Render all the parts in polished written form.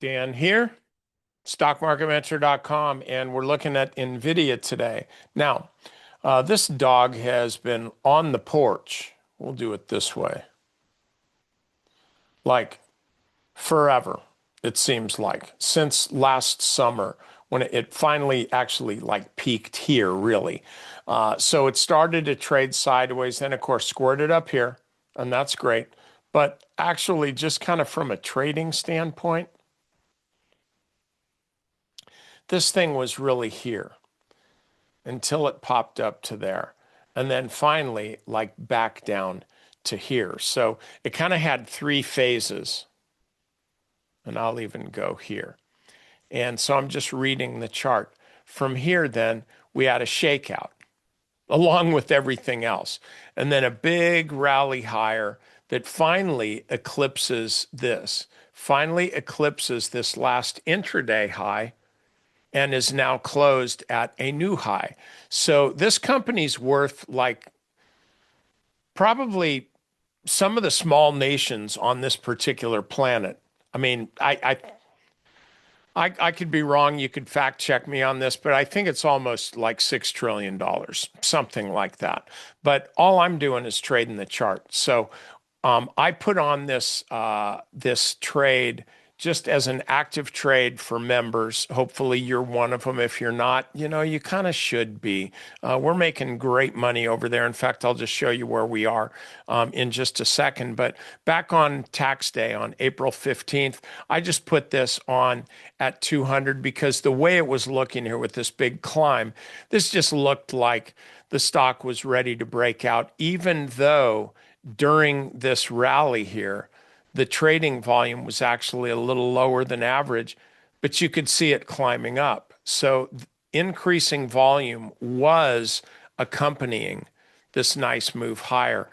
Dan here, stockmarketmentor.com, and we're looking at Nvidia today. Now, this dog has been on the porch. We'll do it this way. Like forever, it seems like, since last summer when it finally actually like peaked here, really. So it started to trade sideways, then of course squirted up here, and that's great. But actually, just kind of from a trading standpoint, this thing was really here until it popped up to there. And then finally, like back down to here. So it kind of had three phases. And I'll even go here. And so I'm just reading the chart. From here, then, we had a shakeout along with everything else. And then a big rally higher that finally eclipses this last intraday high and is now closed at a new high. So this company's worth like probably some of the small nations on this particular planet. I mean, I could be wrong. You could fact check me on this, but I think it's almost like $6 trillion, something like that. But all I'm doing is trading the chart. So I put on this trade just as an active trade for members. Hopefully, you're one of them. If you're not, you kind of should be. We're making great money over there. In fact, I'll just show you where we are in just a second. But back on tax day on April 15th, I just put this on at 200 because the way it was looking here with this big climb, this just looked like the stock was ready to break out, even though during this rally here, the trading volume was actually a little lower than average, but you could see it climbing up. So increasing volume was accompanying this nice move higher.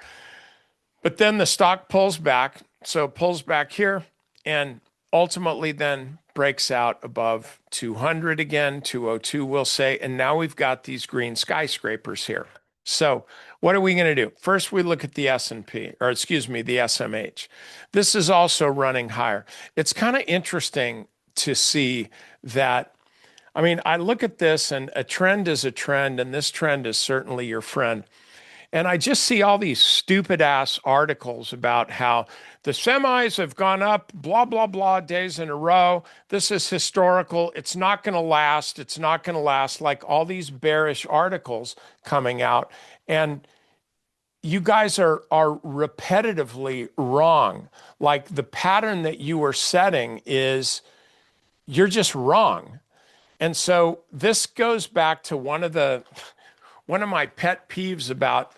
But then the stock pulls back. So it pulls back here and ultimately then breaks out above 200 again, 202, we'll say. And now we've got these green skyscrapers here. So what are we going to do? First, we look at the S&P, or excuse me, the SMH. This is also running higher. It's kind of interesting to see that. I mean, I look at this and a trend is a trend, and this trend is certainly your friend. And I just see all these stupid ass articles about how the semis have gone up, blah, blah, blah, days in a row. This is historical. It's not going to last. It's not going to last. Like all these bearish articles coming out. And you guys are repetitively wrong. Like the pattern that you are setting is you're just wrong. And so this goes back to one of my pet peeves about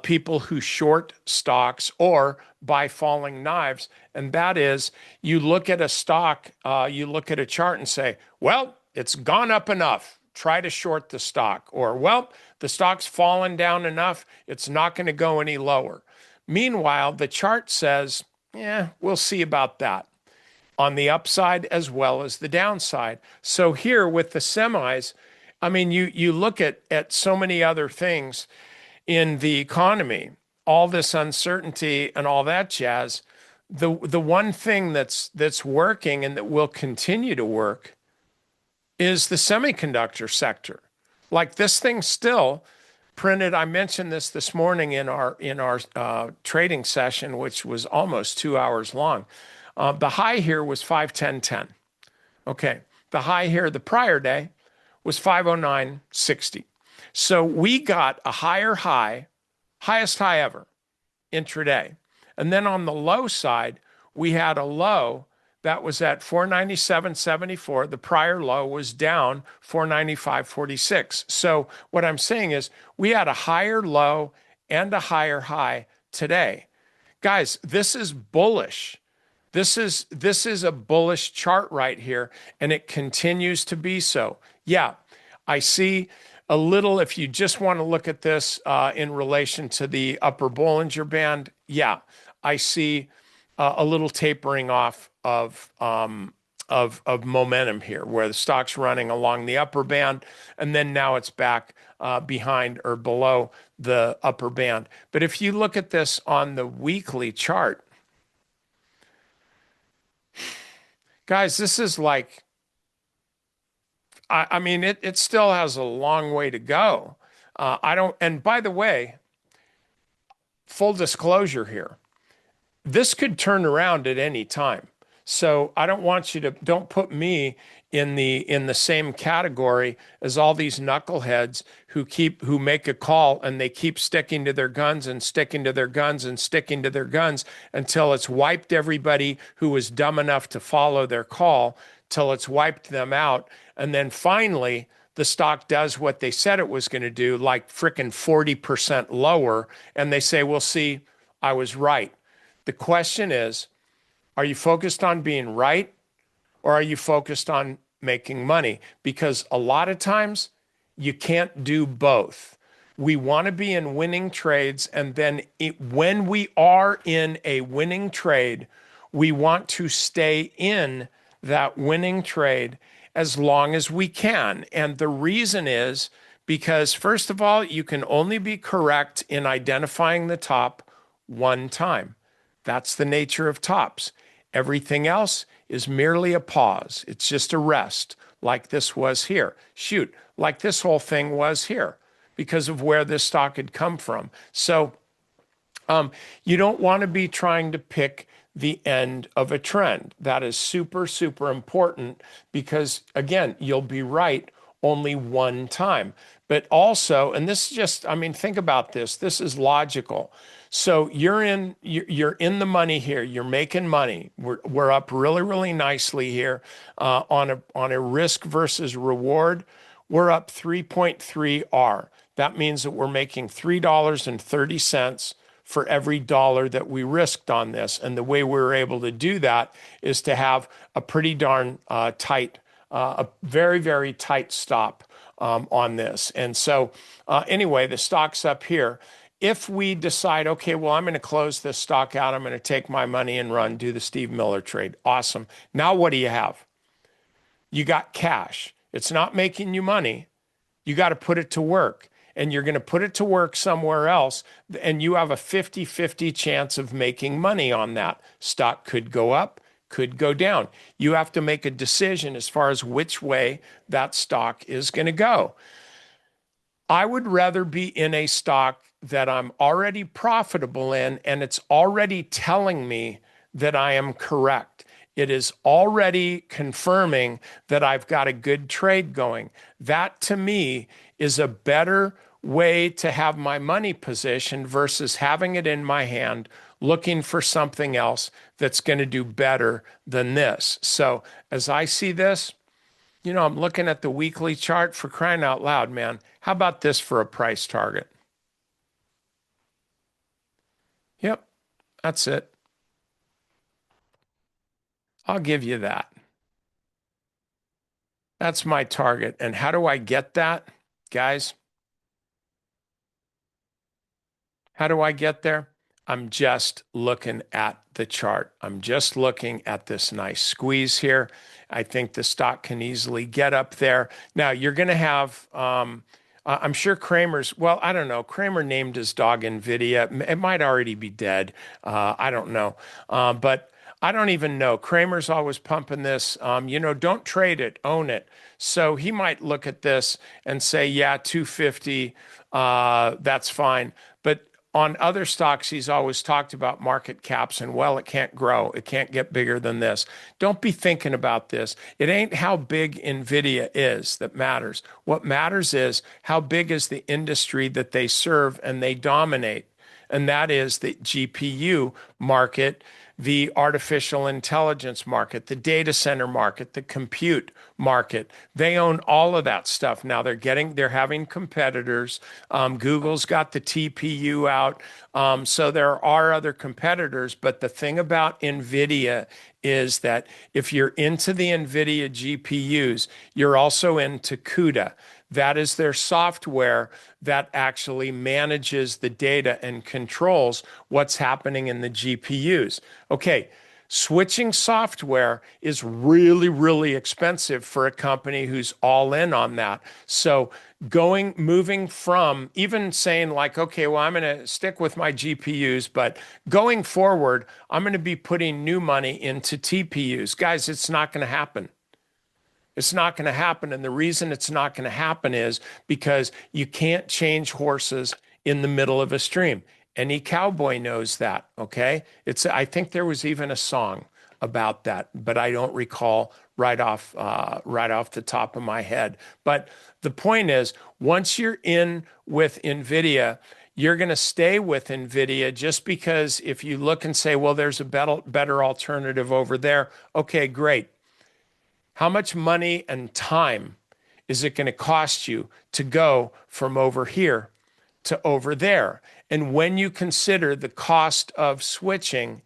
people who short stocks or buy falling knives, and that is you look at a stock, you look at a chart and say, well, it's gone up enough. Try to short the stock. Or, well, the stock's fallen down enough. It's not going to go any lower. Meanwhile, the chart says, yeah, we'll see about that on the upside as well as the downside. So here with the semis, I mean, you look at so many other things in the economy, all this uncertainty and all that jazz. The one thing that's working and that will continue to work is the semiconductor sector. Like this thing still printed. I mentioned this morning in our trading session, which was almost 2 hours long. The high here was 510.10. Okay, the high here the prior day was 509.60. So we got a higher high, highest high ever, intraday. And then on the low side, we had a low that was at 497.74. The prior low was down 495.46. So what I'm saying is we had a higher low and a higher high today. Guys, this is bullish. This is a bullish chart right here, and it continues to be so. Yeah, I see a little, if you just want to look at this in relation to the upper Bollinger Band, yeah, I see a little tapering off of momentum here, where the stock's running along the upper band, and then now it's back behind or below the upper band. But if you look at this on the weekly chart, Guys, this is like, I mean, it still has a long way to go. I don't, and by the way, full disclosure here, this could turn around at any time. So I don't want you to don't put me in the same category as all these knuckleheads who make a call and they keep sticking to their guns and sticking to their guns and sticking to their guns until it's wiped everybody who was dumb enough to follow their call, till it's wiped them out. And then finally the stock does what they said it was going to do, like frickin' 40% lower, and they say, "We'll see, I was right." The question is, are you focused on being right or are you focused on making money? Because a lot of times you can't do both. We want to be in winning trades. And then when we are in a winning trade, we want to stay in that winning trade as long as we can. And the reason is because, first of all, you can only be correct in identifying the top one time. That's the nature of tops. Everything else is merely a pause. It's just a rest, like this was here. Shoot, like this whole thing was here because of where this stock had come from. So you don't want to be trying to pick the end of a trend. That is super, super important because, again, you'll be right only one time. But also, and this is just, I mean, think about this. This is logical. So you're in the money here. You're making money. We're up really, really nicely here on a risk versus reward. We're up 3.3 R. That means that we're making $3.30 for every dollar that we risked on this. And the way we were able to do that is to have a pretty darn tight, a very, very tight stop on this. And so anyway, the stock's up here. If we decide, okay, well, I'm going to close this stock out, I'm going to take my money and run, do the Steve Miller trade. Awesome. Now what do you have? You got cash. It's not making you money. You got to put it to work. And you're going to put it to work somewhere else, and you have a 50-50 chance of making money on that. Stock could go up, could go down. You have to make a decision as far as which way that stock is going to go. I would rather be in a stock that I'm already profitable in, and it's already telling me that I am correct. It is already confirming that I've got a good trade going. That to me is a better way to have my money positioned versus having it in my hand, looking for something else that's going to do better than this. So as I see this, I'm looking at the weekly chart. For crying out loud, man. How about this for a price target? Yep, that's it. I'll give you that. That's my target. And how do I get that, guys? How do I get there? I'm just looking at the chart. I'm just looking at this nice squeeze here. I think the stock can easily get up there. Now, you're going to have, I'm sure Kramer's, well, I don't know. Kramer named his dog Nvidia. It might already be dead. I don't know. But I don't even know. Kramer's always pumping this, don't trade it, own it. So he might look at this and say, yeah, 250, that's fine. But on other stocks, he's always talked about market caps and, well, it can't grow. It can't get bigger than this. Don't be thinking about this. It ain't how big Nvidia is that matters. What matters is how big is the industry that they serve and they dominate. And that is the GPU market, the artificial intelligence market, the data center market, the compute market. They own all of that stuff. Now they're having competitors. Google's got the TPU out. So there are other competitors. But the thing about NVIDIA is that if you're into the NVIDIA GPUs, you're also into CUDA. That is their software that actually manages the data and controls what's happening in the GPUs. Okay, Switching software is really, really expensive for a company who's all in on that. So moving from even saying like, okay, well, I'm going to stick with my GPUs, but going forward, I'm going to be putting new money into TPUs. Guys, it's not going to happen. It's not going to happen. And the reason it's not going to happen is because you can't change horses in the middle of a stream. Any cowboy knows that, okay? I think there was even a song about that, but I don't recall right off the top of my head. But the point is, once you're in with Nvidia, you're going to stay with Nvidia just because if you look and say, well, there's a better alternative over there. Okay, great. How much money and time is it going to cost you to go from over here to over there? And when you consider the cost of switching,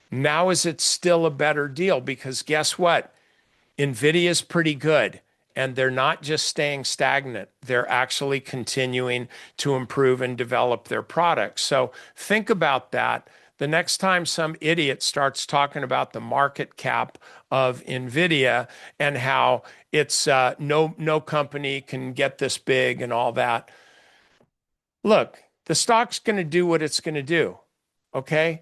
now is it still a better deal? Because guess what? NVIDIA is pretty good. And they're not just staying stagnant. They're actually continuing to improve and develop their products. So think about that. The next time some idiot starts talking about the market cap of Nvidia and how it's no company can get this big and all that, look, the stock's going to do what it's going to do. Okay?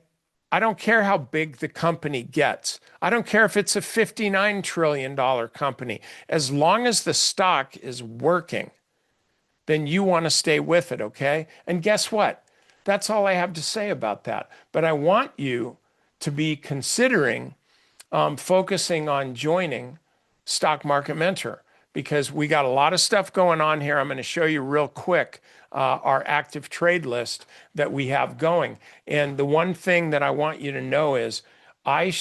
I don't care how big the company gets. I don't care if it's a $59 trillion company. As long as the stock is working, then you want to stay with it, okay? And guess what? That's all I have to say about that. But I want you to be considering focusing on joining Stock Market Mentor because we got a lot of stuff going on here. I'm going to show you real quick our active trade list that we have going. And the one thing that I want you to know is I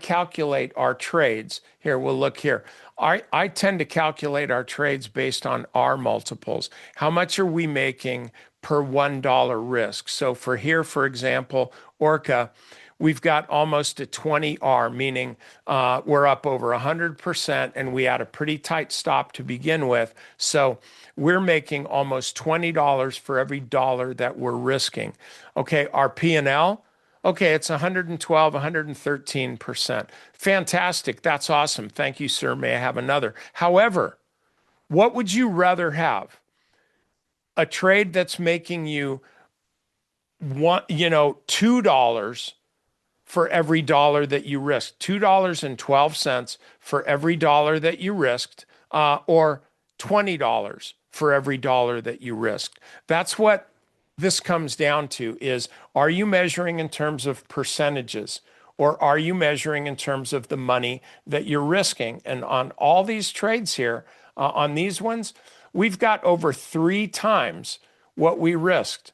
calculate our trades. Here, we'll look here. I tend to calculate our trades based on R multiples. How much are we making per $1 risk? So for here, for example, Orca, we've got almost a 20R, meaning we're up over 100%, and we had a pretty tight stop to begin with. So we're making almost $20 for every dollar that we're risking. Okay, our P&L, okay, it's 112, 113%. Fantastic. That's awesome. Thank you, sir. May I have another? However, what would you rather have? A trade that's making you $2 for every dollar that you risked, $2.12 for every dollar that you risked, or $20 for every dollar that you risked. That's what this comes down to is, are you measuring in terms of percentages or are you measuring in terms of the money that you're risking? And on all these trades here, on these ones, we've got over 3 times what we risked.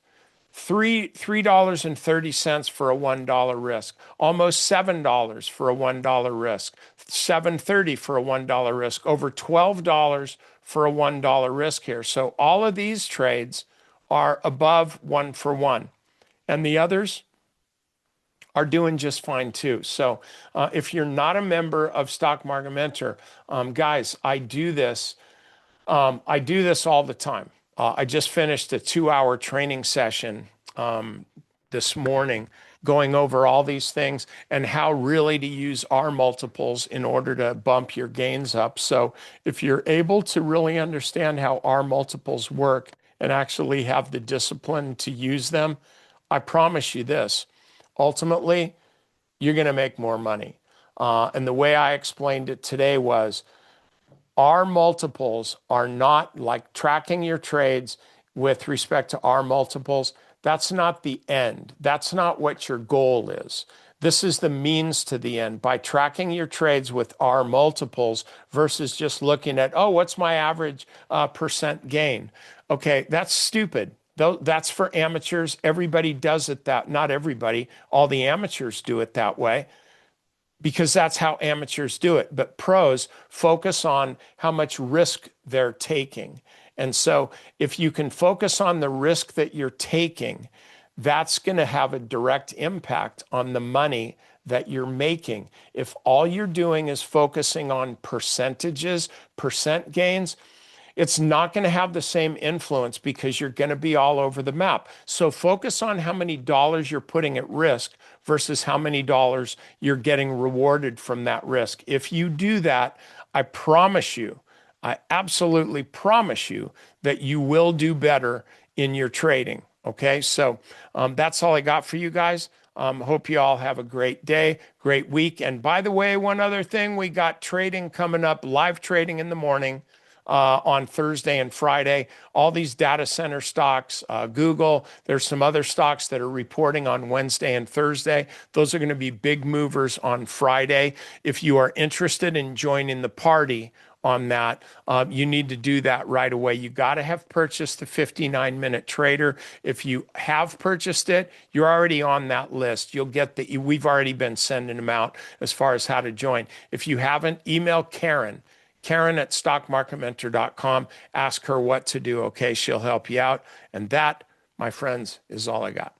$3.30 for a $1 risk, almost $7 for a $1 risk, $7.30 for a $1 risk, over $12 for a $1 risk here. So all of these trades are above 1 for 1, and the others are doing just fine too. So if you're not a member of Stock Market Mentor, guys, I do this all the time. I just finished a 2-hour training session this morning going over all these things and how really to use R multiples in order to bump your gains up. So if you're able to really understand how R multiples work and actually have the discipline to use them, I promise you this, ultimately, you're going to make more money. And the way I explained it today was, R multiples are not like tracking your trades with respect to R multiples. That's not the end. That's not what your goal is. This is the means to the end. By tracking your trades with R multiples versus just looking at, oh, what's my average percent gain? Okay, that's stupid. That's for amateurs. Everybody does it not everybody. All the amateurs do it that way, because that's how amateurs do it. But pros focus on how much risk they're taking. And so if you can focus on the risk that you're taking, that's going to have a direct impact on the money that you're making. If all you're doing is focusing on percentages, percent gains, it's not going to have the same influence because you're going to be all over the map. So focus on how many dollars you're putting at risk versus how many dollars you're getting rewarded from that risk. If you do that, I promise you, I absolutely promise you that you will do better in your trading. Okay, so that's all I got for you guys. Hope you all have a great day, great week. And by the way, one other thing, we got trading coming up, live trading in the morning on Thursday and Friday. All these data center stocks, Google, there's some other stocks that are reporting on Wednesday and Thursday. Those are going to be big movers on Friday. If you are interested in joining the party on that, you need to do that right away. You got to have purchased the 59-minute trader. If you have purchased it, you're already on that list. You'll get the, we've already been sending them out as far as how to join. If you haven't, email Karen at stockmarketmentor.com. Ask her what to do. Okay, she'll help you out. And that, my friends, is all I got.